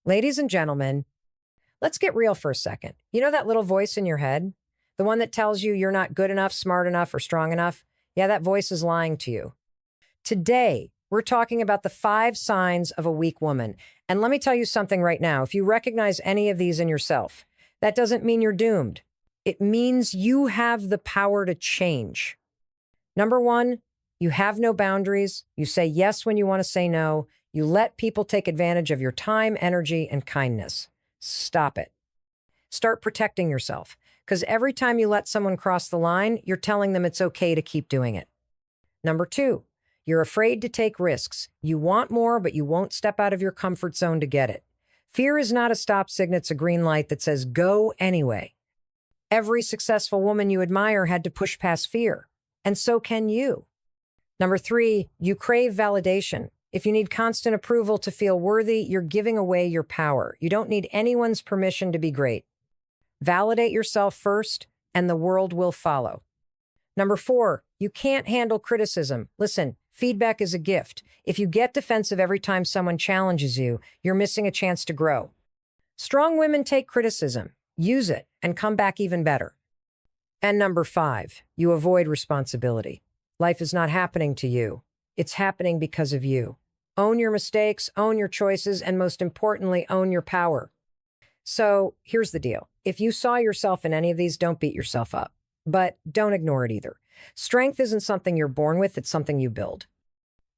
Ladies and gentlemen, let's get real for a second. You know that little voice in your head? The one that tells you you're not good enough, smart enough, or strong enough? Yeah, that voice is lying to you. Today, we're talking about the 5 signs of a weak woman. And let me tell you something right now. If you recognize any of these in yourself, that doesn't mean you're doomed. It means you have the power to change. Number 1, you have no boundaries. You say yes when you want to say no. You let people take advantage of your time, energy, and kindness. Stop it. Start protecting yourself, because every time you let someone cross the line, you're telling them it's okay to keep doing it. Number 2, you're afraid to take risks. You want more, but you won't step out of your comfort zone to get it. Fear is not a stop sign, it's a green light that says go anyway. Every successful woman you admire had to push past fear, and so can you. Number 3, you crave validation. If you need constant approval to feel worthy, you're giving away your power. You don't need anyone's permission to be great. Validate yourself first, and the world will follow. Number 4, you can't handle criticism. Listen, feedback is a gift. If you get defensive every time someone challenges you, you're missing a chance to grow. Strong women take criticism, use it, and come back even better. And number 5, you avoid responsibility. Life is not happening to you. It's happening because of you. Own your mistakes, own your choices, and most importantly, own your power. So here's the deal. If you saw yourself in any of these, don't beat yourself up. But don't ignore it either. Strength isn't something you're born with, it's something you build.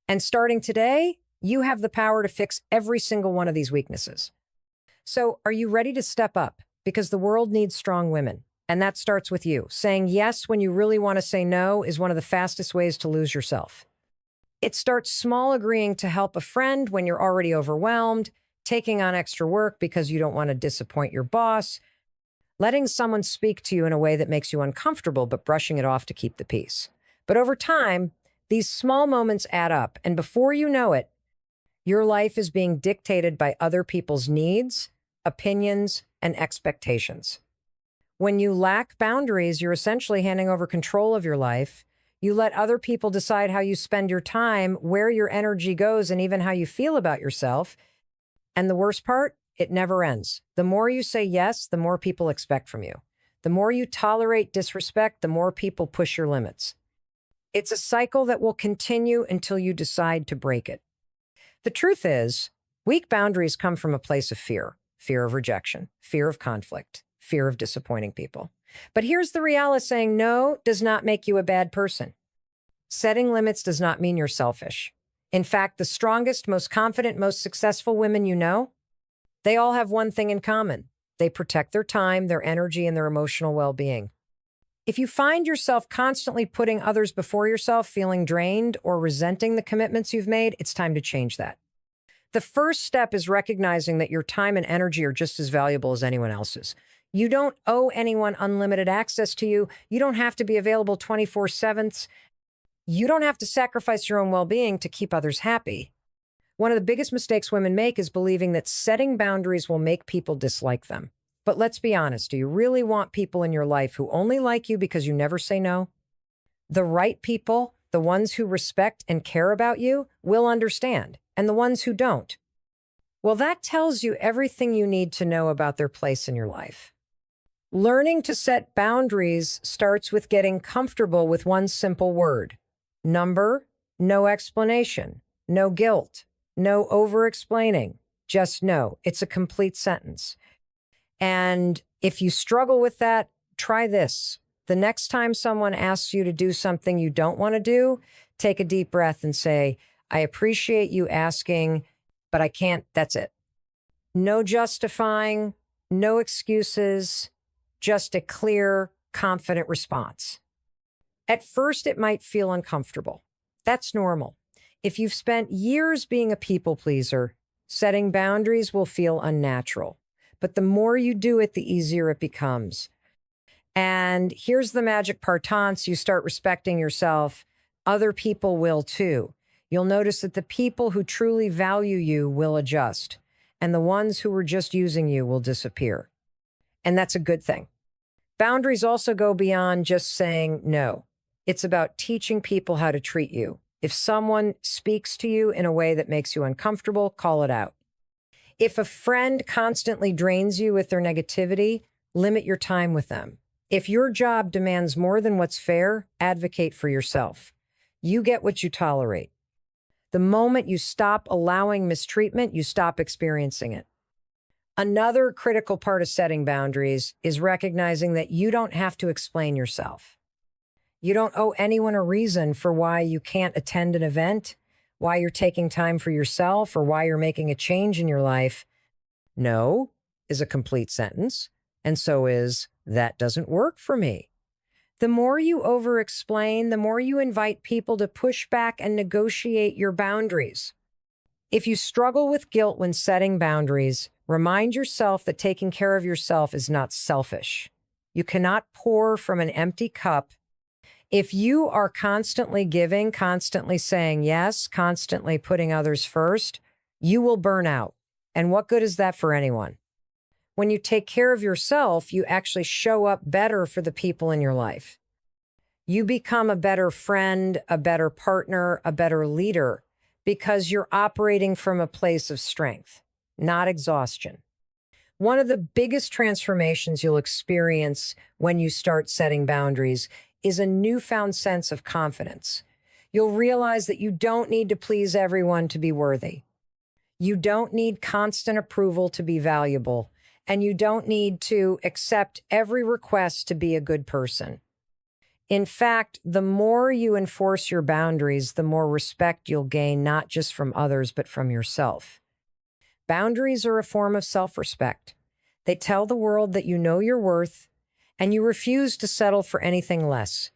And starting today, you have the power to fix every single one of these weaknesses. So are you ready to step up? Because the world needs strong women. And that starts with you. Saying yes when you really want to say no is one of the fastest ways to lose yourself. It starts small, agreeing to help a friend when you're already overwhelmed, taking on extra work because you don't want to disappoint your boss, letting someone speak to you in a way that makes you uncomfortable, but brushing it off to keep the peace. But over time, these small moments add up, and before you know it, your life is being dictated by other people's needs, opinions, and expectations. When you lack boundaries, you're essentially handing over control of your life. You let other people decide how you spend your time, where your energy goes, and even how you feel about yourself. And the worst part, it never ends. The more you say yes, the more people expect from you. The more you tolerate disrespect, the more people push your limits. It's a cycle that will continue until you decide to break it. The truth is, weak boundaries come from a place of fear. Fear of rejection, fear of conflict, fear of disappointing people. But here's the reality: saying no does not make you a bad person. Setting limits does not mean you're selfish. In fact, the strongest, most confident, most successful women you know, they all have one thing in common. They protect their time, their energy, and their emotional well-being. If you find yourself constantly putting others before yourself, feeling drained, or resenting the commitments you've made, it's time to change that. The first step is recognizing that your time and energy are just as valuable as anyone else's. You don't owe anyone unlimited access to you. You don't have to be available 24/7. You don't have to sacrifice your own well-being to keep others happy. One of the biggest mistakes women make is believing that setting boundaries will make people dislike them. But let's be honest, do you really want people in your life who only like you because you never say no? The right people, the ones who respect and care about you, will understand, and the ones who don't, well, that tells you everything you need to know about their place in your life. Learning to set boundaries starts with getting comfortable with one simple word. Number, no explanation, no guilt, no over-explaining, just no. It's a complete sentence. And if you struggle with that, try this. The next time someone asks you to do something you don't want to do, take a deep breath and say, I appreciate you asking, but I can't, that's it. No justifying, no excuses, just a clear, confident response. At first, it might feel uncomfortable. That's normal. If you've spent years being a people pleaser, setting boundaries will feel unnatural. But the more you do it, the easier it becomes. And here's the magic part: once you start respecting yourself, other people will too. You'll notice that the people who truly value you will adjust, and the ones who were just using you will disappear. And that's a good thing. Boundaries also go beyond just saying no. It's about teaching people how to treat you. If someone speaks to you in a way that makes you uncomfortable, call it out. If a friend constantly drains you with their negativity, limit your time with them. If your job demands more than what's fair, advocate for yourself. You get what you tolerate. The moment you stop allowing mistreatment, you stop experiencing it. Another critical part of setting boundaries is recognizing that you don't have to explain yourself. You don't owe anyone a reason for why you can't attend an event, why you're taking time for yourself, or why you're making a change in your life. No is a complete sentence, and so is that doesn't work for me. The more you over-explain, the more you invite people to push back and negotiate your boundaries. If you struggle with guilt when setting boundaries, remind yourself that taking care of yourself is not selfish. You cannot pour from an empty cup. If you are constantly giving, constantly saying yes, constantly putting others first, you will burn out. And what good is that for anyone? When you take care of yourself, you actually show up better for the people in your life. You become a better friend, a better partner, a better leader, because you're operating from a place of strength, not exhaustion. One of the biggest transformations you'll experience when you start setting boundaries is a newfound sense of confidence. You'll realize that you don't need to please everyone to be worthy. You don't need constant approval to be valuable, and you don't need to accept every request to be a good person. In fact, the more you enforce your boundaries, the more respect you'll gain, not just from others, but from yourself. Boundaries are a form of self-respect. They tell the world that you know your worth, and you refuse to settle for anything less.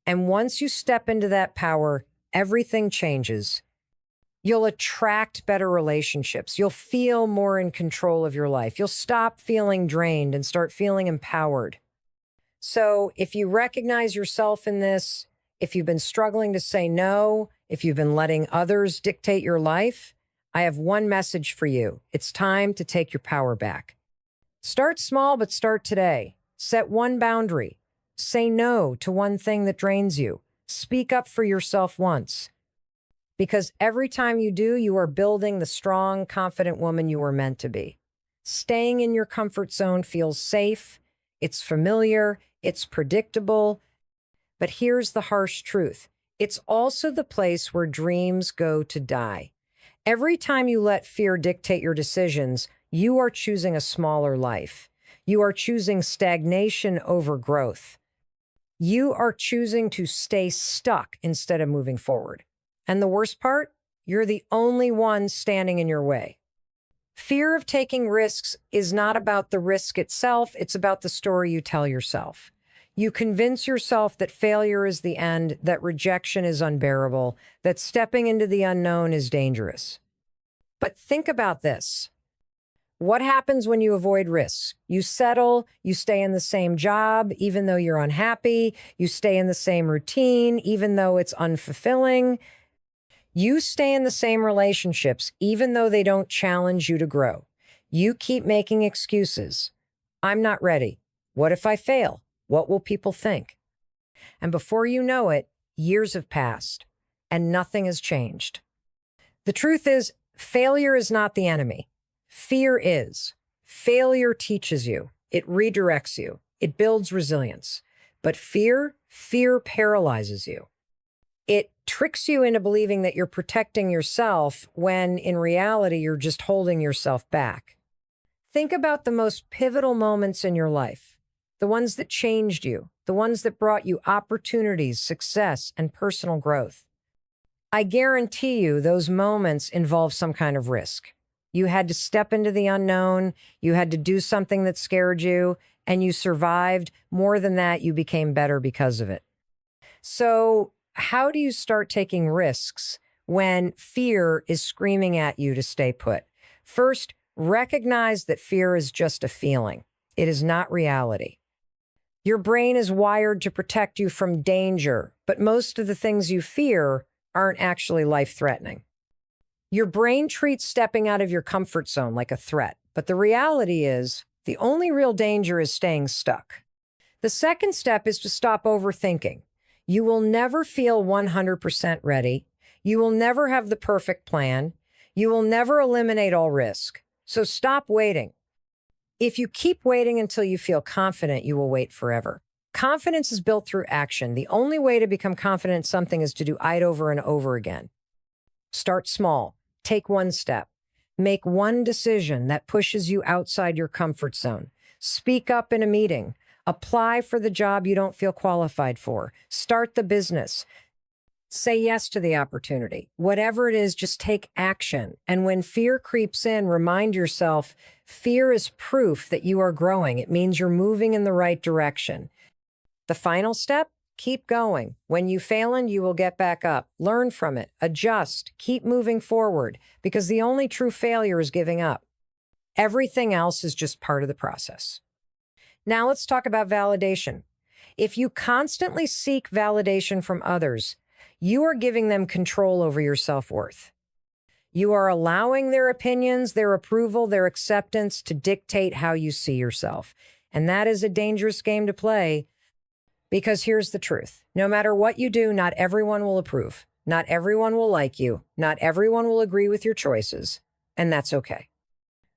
And once you step into that power, everything changes. You'll attract better relationships. You'll feel more in control of your life. You'll stop feeling drained and start feeling empowered. So if you recognize yourself in this, if you've been struggling to say no, if you've been letting others dictate your life, I have one message for you. It's time to take your power back. Start small, but start today. Set one boundary. Say no to one thing that drains you. Speak up for yourself once. Because every time you do, you are building the strong, confident woman you were meant to be. Staying in your comfort zone feels safe, it's familiar, it's predictable. But here's the harsh truth. It's also the place where dreams go to die. Every time you let fear dictate your decisions, you are choosing a smaller life. You are choosing stagnation over growth. You are choosing to stay stuck instead of moving forward. And the worst part, you're the only one standing in your way. Fear of taking risks is not about the risk itself, it's about the story you tell yourself. You convince yourself that failure is the end, that rejection is unbearable, that stepping into the unknown is dangerous. But think about this. What happens when you avoid risks? You settle, you stay in the same job, even though you're unhappy, you stay in the same routine, even though it's unfulfilling. You stay in the same relationships, even though they don't challenge you to grow. You keep making excuses. I'm not ready. What if I fail? What will people think? And before you know it, years have passed and nothing has changed. The truth is, failure is not the enemy. Fear is. Failure teaches you. It redirects you. It builds resilience. But fear paralyzes you. It tricks you into believing that you're protecting yourself when in reality, you're just holding yourself back. Think about the most pivotal moments in your life, the ones that changed you, the ones that brought you opportunities, success, and personal growth. I guarantee you those moments involve some kind of risk. You had to step into the unknown, you had to do something that scared you, and you survived. More than that, you became better because of it. So, how do you start taking risks when fear is screaming at you to stay put? First, recognize that fear is just a feeling. It is not reality. Your brain is wired to protect you from danger, but most of the things you fear aren't actually life-threatening. Your brain treats stepping out of your comfort zone like a threat, but the reality is the only real danger is staying stuck. The second step is to stop overthinking. You will never feel 100% ready. You will never have the perfect plan. You will never eliminate all risk. So stop waiting. If you keep waiting until you feel confident, you will wait forever. Confidence is built through action. The only way to become confident in something is to do it over and over again. Start small. Take one step. Make one decision that pushes you outside your comfort zone. Speak up in a meeting. Apply for the job you don't feel qualified for. Start the business. Say yes to the opportunity. Whatever it is, just take action. And when fear creeps in, remind yourself, fear is proof that you are growing. It means you're moving in the right direction. The final step, keep going. When you fail, you will get back up. Learn from it. Adjust. Keep moving forward, because the only true failure is giving up. Everything else is just part of the process. Now let's talk about validation. If you constantly seek validation from others, you are giving them control over your self-worth. You are allowing their opinions, their approval, their acceptance to dictate how you see yourself. And that is a dangerous game to play, because here's the truth. No matter what you do, not everyone will approve. Not everyone will like you. Not everyone will agree with your choices. And that's okay.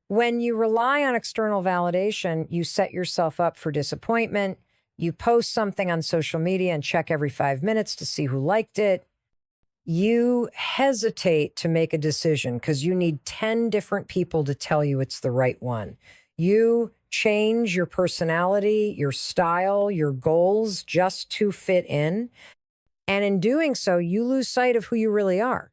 When you rely on external validation, you set yourself up for disappointment. You post something on social media and check every 5 minutes to see who liked it. You hesitate to make a decision because you need 10 different people to tell you it's the right one. You change your personality, your style, your goals just to fit in. And in doing so, you lose sight of who you really are.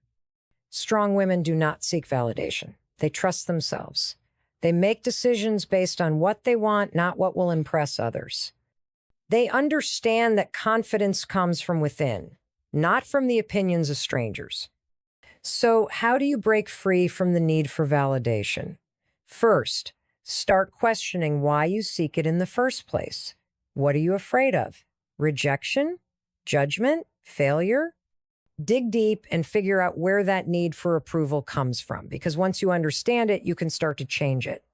Strong women do not seek validation. They trust themselves. They make decisions based on what they want, not what will impress others. They understand that confidence comes from within, not from the opinions of strangers. So how do you break free from the need for validation? First, start questioning why you seek it in the first place. What are you afraid of? Rejection? Judgment? Failure? Dig deep and figure out where that need for approval comes from, because once you understand it, you can start to change it.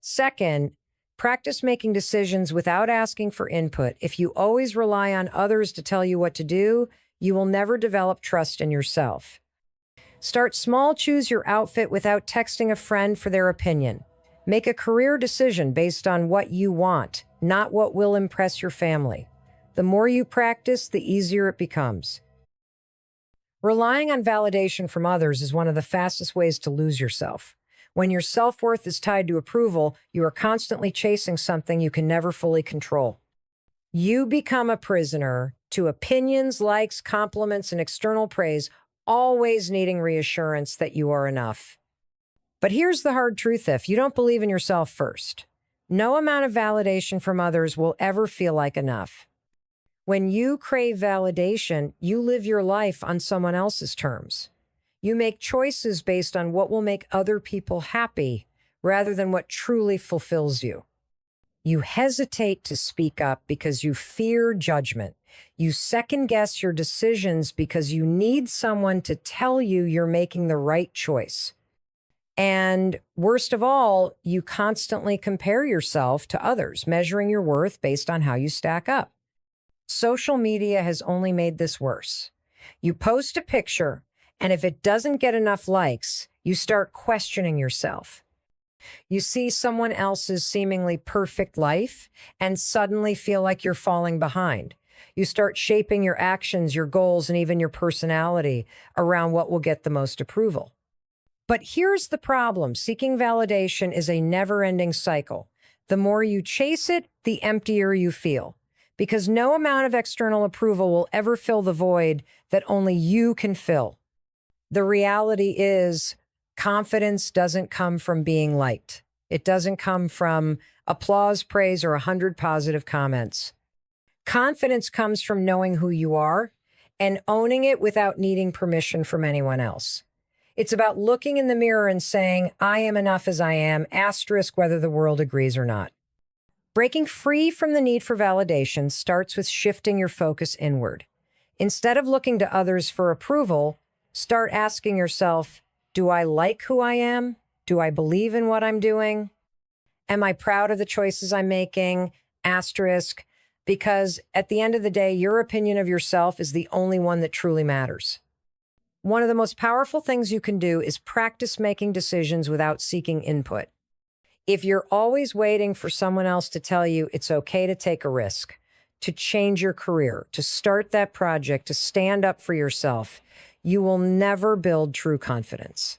Second, practice making decisions without asking for input. If you always rely on others to tell you what to do, you will never develop trust in yourself. Start small, choose your outfit without texting a friend for their opinion. Make a career decision based on what you want, not what will impress your family. The more you practice, the easier it becomes. Relying on validation from others is one of the fastest ways to lose yourself. When your self-worth is tied to approval, you are constantly chasing something you can never fully control. You become a prisoner to opinions, likes, compliments, and external praise, always needing reassurance that you are enough. But here's the hard truth: if you don't believe in yourself first, no amount of validation from others will ever feel like enough. When you crave validation, you live your life on someone else's terms. You make choices based on what will make other people happy rather than what truly fulfills you. You hesitate to speak up because you fear judgment. You second-guess your decisions because you need someone to tell you you're making the right choice. And worst of all, you constantly compare yourself to others, measuring your worth based on how you stack up. Social media has only made this worse. You post a picture, and if it doesn't get enough likes, you start questioning yourself. You see someone else's seemingly perfect life and suddenly feel like you're falling behind. You start shaping your actions, your goals, and even your personality around what will get the most approval. But here's the problem: seeking validation is a never-ending cycle. The more you chase it, the emptier you feel, because no amount of external approval will ever fill the void that only you can fill. The reality is, confidence doesn't come from being liked. It doesn't come from applause, praise, or 100 positive comments. Confidence comes from knowing who you are and owning it without needing permission from anyone else. It's about looking in the mirror and saying, I am enough as I am, asterisk whether the world agrees or not. Breaking free from the need for validation starts with shifting your focus inward. Instead of looking to others for approval, start asking yourself, do I like who I am? Do I believe in what I'm doing? Am I proud of the choices I'm making? Asterisk, because at the end of the day, your opinion of yourself is the only one that truly matters. One of the most powerful things you can do is practice making decisions without seeking input. If you're always waiting for someone else to tell you it's okay to take a risk, to change your career, to start that project, to stand up for yourself, you will never build true confidence.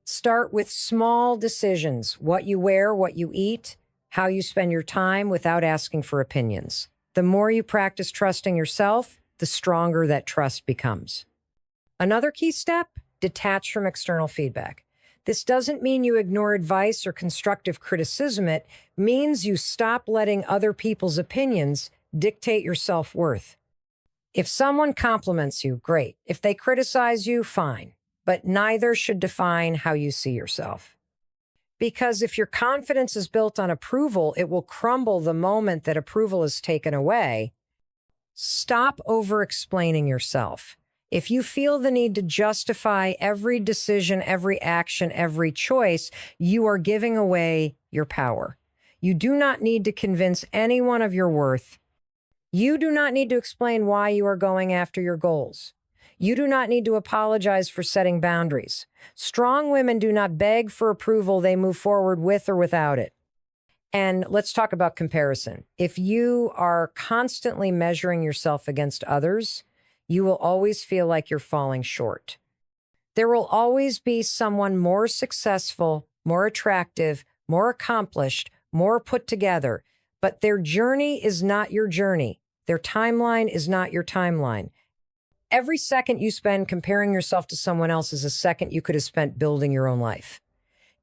Start with small decisions: what you wear, what you eat, how you spend your time, without asking for opinions. The more you practice trusting yourself, the stronger that trust becomes. Another key step: detach from external feedback. This doesn't mean you ignore advice or constructive criticism. It means you stop letting other people's opinions dictate your self-worth. If someone compliments you, great. If they criticize you, fine. But neither should define how you see yourself. Because if your confidence is built on approval, it will crumble the moment that approval is taken away. Stop over-explaining yourself. If you feel the need to justify every decision, every action, every choice, you are giving away your power. You do not need to convince anyone of your worth. You do not need to explain why you are going after your goals. You do not need to apologize for setting boundaries. Strong women do not beg for approval. They move forward with or without it. And let's talk about comparison. If you are constantly measuring yourself against others, you will always feel like you're falling short. There will always be someone more successful, more attractive, more accomplished, more put together, but their journey is not your journey. Their timeline is not your timeline. Every second you spend comparing yourself to someone else is a second you could have spent building your own life.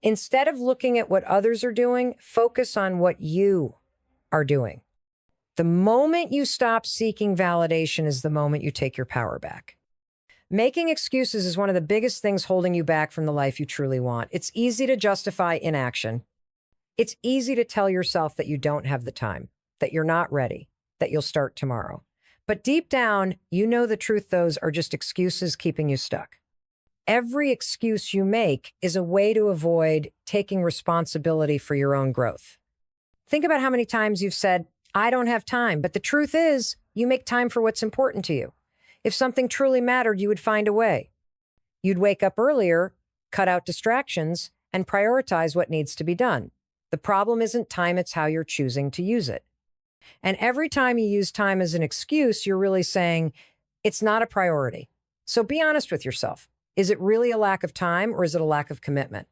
Instead of looking at what others are doing, focus on what you are doing. The moment you stop seeking validation is the moment you take your power back. Making excuses is one of the biggest things holding you back from the life you truly want. It's easy to justify inaction. It's easy to tell yourself that you don't have the time, that you're not ready, that you'll start tomorrow. But deep down, you know the truth. Those are just excuses keeping you stuck. Every excuse you make is a way to avoid taking responsibility for your own growth. Think about how many times you've said, "I don't have time," but the truth is, you make time for what's important to you. If something truly mattered, you would find a way. You'd wake up earlier, cut out distractions, and prioritize what needs to be done. The problem isn't time, it's how you're choosing to use it. And every time you use time as an excuse, you're really saying, it's not a priority. So be honest with yourself. Is it really a lack of time, or is it a lack of commitment?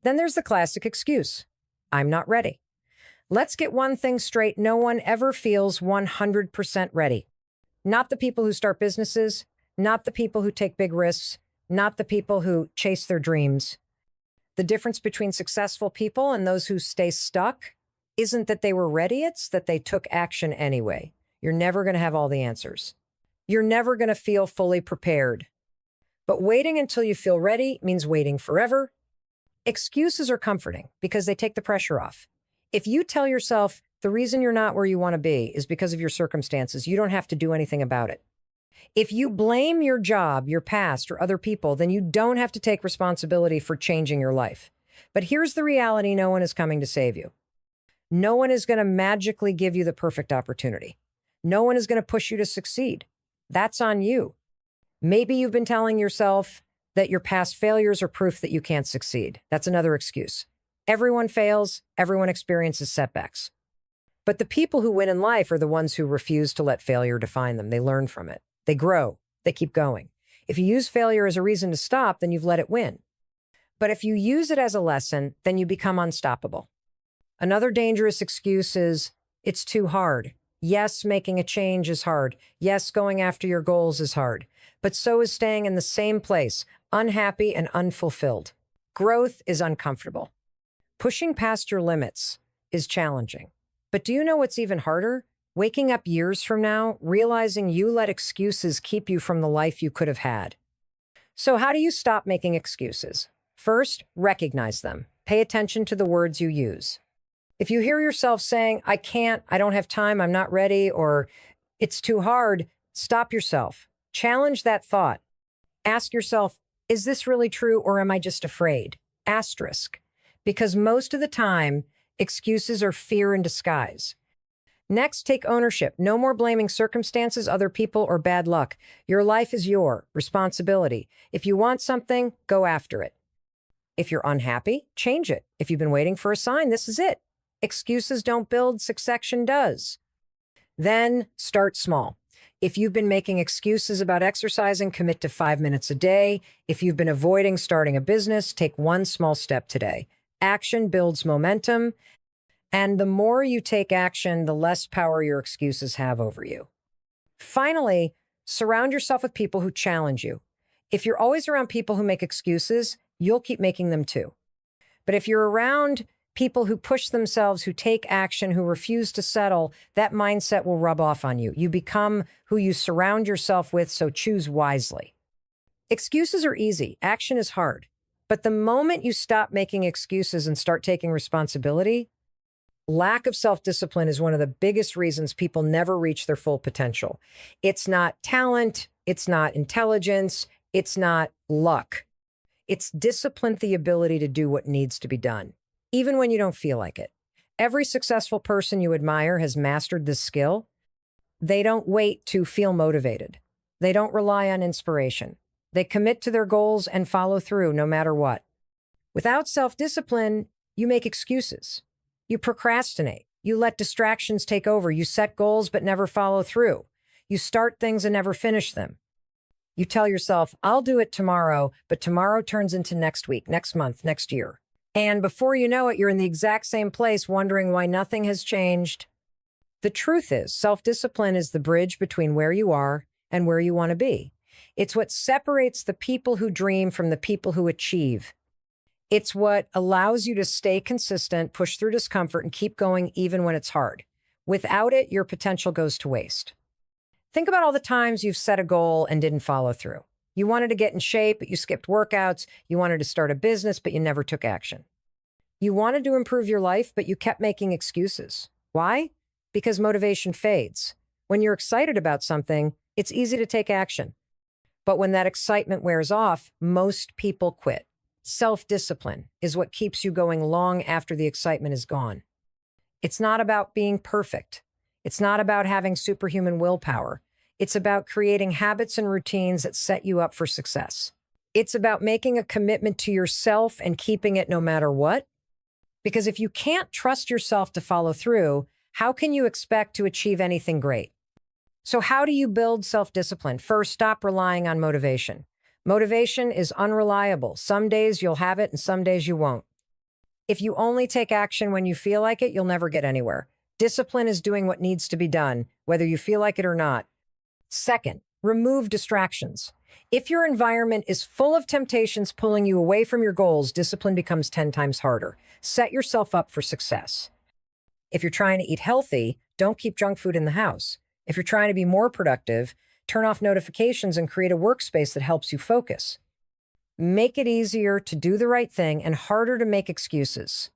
Then there's the classic excuse: I'm not ready. Let's get one thing straight. No one ever feels 100% ready. Not the people who start businesses, not the people who take big risks, not the people who chase their dreams. The difference between successful people and those who stay stuck isn't that they were ready, it's that they took action anyway. You're never going to have all the answers. You're never going to feel fully prepared. But waiting until you feel ready means waiting forever. Excuses are comforting because they take the pressure off. If you tell yourself the reason you're not where you want to be is because of your circumstances, you don't have to do anything about it. If you blame your job, your past, or other people, then you don't have to take responsibility for changing your life. But here's the reality: no one is coming to save you. No one is going to magically give you the perfect opportunity. No one is going to push you to succeed. That's on you. Maybe you've been telling yourself that your past failures are proof that you can't succeed. That's another excuse. Everyone fails. Everyone experiences setbacks. But the people who win in life are the ones who refuse to let failure define them. They learn from it. They grow. They keep going. If you use failure as a reason to stop, then you've let it win. But if you use it as a lesson, then you become unstoppable. Another dangerous excuse is, it's too hard. Yes, making a change is hard. Yes, going after your goals is hard. But so is staying in the same place, unhappy and unfulfilled. Growth is uncomfortable. Pushing past your limits is challenging. But do you know what's even harder? Waking up years from now, realizing you let excuses keep you from the life you could have had. So how do you stop making excuses? First, recognize them. Pay attention to the words you use. If you hear yourself saying, "I can't, I don't have time, I'm not ready," or "it's too hard," stop yourself. Challenge that thought. Ask yourself, is this really true, or am I just afraid? Asterisk. Because most of the time, excuses are fear in disguise. Next, take ownership. No more blaming circumstances, other people, or bad luck. Your life is your responsibility. If you want something, go after it. If you're unhappy, change it. If you've been waiting for a sign, this is it. Excuses don't build, succession does. Then start small. If you've been making excuses about exercising, commit to 5 minutes a day. If you've been avoiding starting a business, take one small step today. Action builds momentum, and the more you take action, the less power your excuses have over you. Finally, surround yourself with people who challenge you. If you're always around people who make excuses, you'll keep making them too. But if you're around people who push themselves, who take action, who refuse to settle, that mindset will rub off on you. You become who you surround yourself with, so choose wisely. Excuses are easy. Action is hard. But the moment you stop making excuses and start taking responsibility, lack of self-discipline is one of the biggest reasons people never reach their full potential. It's not talent. It's not intelligence. It's not luck. It's discipline, the ability to do what needs to be done, even when you don't feel like it. Every successful person you admire has mastered this skill. They don't wait to feel motivated. They don't rely on inspiration. They commit to their goals and follow through no matter what. Without self-discipline, you make excuses. You procrastinate. You let distractions take over. You set goals but never follow through. You start things and never finish them. You tell yourself, I'll do it tomorrow, but tomorrow turns into next week, next month, next year. And before you know it, you're in the exact same place wondering why nothing has changed. The truth is, self-discipline is the bridge between where you are and where you want to be. It's what separates the people who dream from the people who achieve. It's what allows you to stay consistent, push through discomfort, and keep going even when it's hard. Without it, your potential goes to waste. Think about all the times you've set a goal and didn't follow through. You wanted to get in shape, but you skipped workouts. You wanted to start a business, but you never took action. You wanted to improve your life, but you kept making excuses. Why? Because motivation fades. When you're excited about something, it's easy to take action. But when that excitement wears off, most people quit. Self-discipline is what keeps you going long after the excitement is gone. It's not about being perfect. It's not about having superhuman willpower. It's about creating habits and routines that set you up for success. It's about making a commitment to yourself and keeping it no matter what. Because if you can't trust yourself to follow through, how can you expect to achieve anything great? So how do you build self-discipline? First, stop relying on motivation. Motivation is unreliable. Some days you'll have it and some days you won't. If you only take action when you feel like it, you'll never get anywhere. Discipline is doing what needs to be done, whether you feel like it or not. Second, remove distractions. If your environment is full of temptations pulling you away from your goals, discipline becomes 10 times harder. Set yourself up for success. If you're trying to eat healthy, don't keep junk food in the house. If you're trying to be more productive, turn off notifications and create a workspace that helps you focus. Make it easier to do the right thing and harder to make excuses.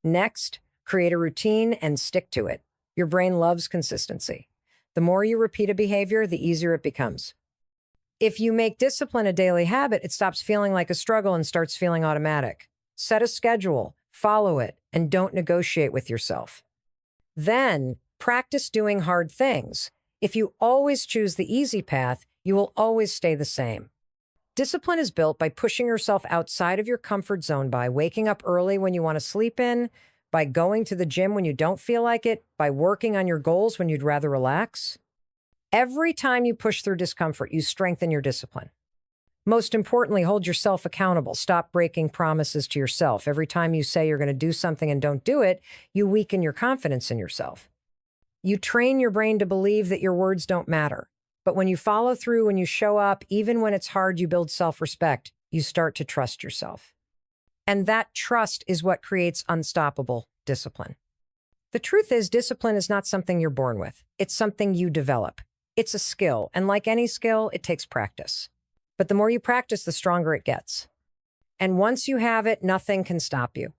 Next, create a routine and stick to it. Your brain loves consistency. The more you repeat a behavior, the easier it becomes. If you make discipline a daily habit, it stops feeling like a struggle and starts feeling automatic. Set a schedule, follow it, and don't negotiate with yourself. Then, practice doing hard things. If you always choose the easy path, you will always stay the same. Discipline is built by pushing yourself outside of your comfort zone, by waking up early when you want to sleep in, by going to the gym when you don't feel like it, by working on your goals when you'd rather relax. Every time you push through discomfort, you strengthen your discipline. Most importantly, hold yourself accountable. Stop breaking promises to yourself. Every time you say you're going to do something and don't do it, you weaken your confidence in yourself. You train your brain to believe that your words don't matter. But when you follow through, when you show up, even when it's hard, you build self-respect. You start to trust yourself. And that trust is what creates unstoppable discipline. The truth is, discipline is not something you're born with. It's something you develop. It's a skill, and like any skill, it takes practice. But the more you practice, the stronger it gets. And once you have it, nothing can stop you.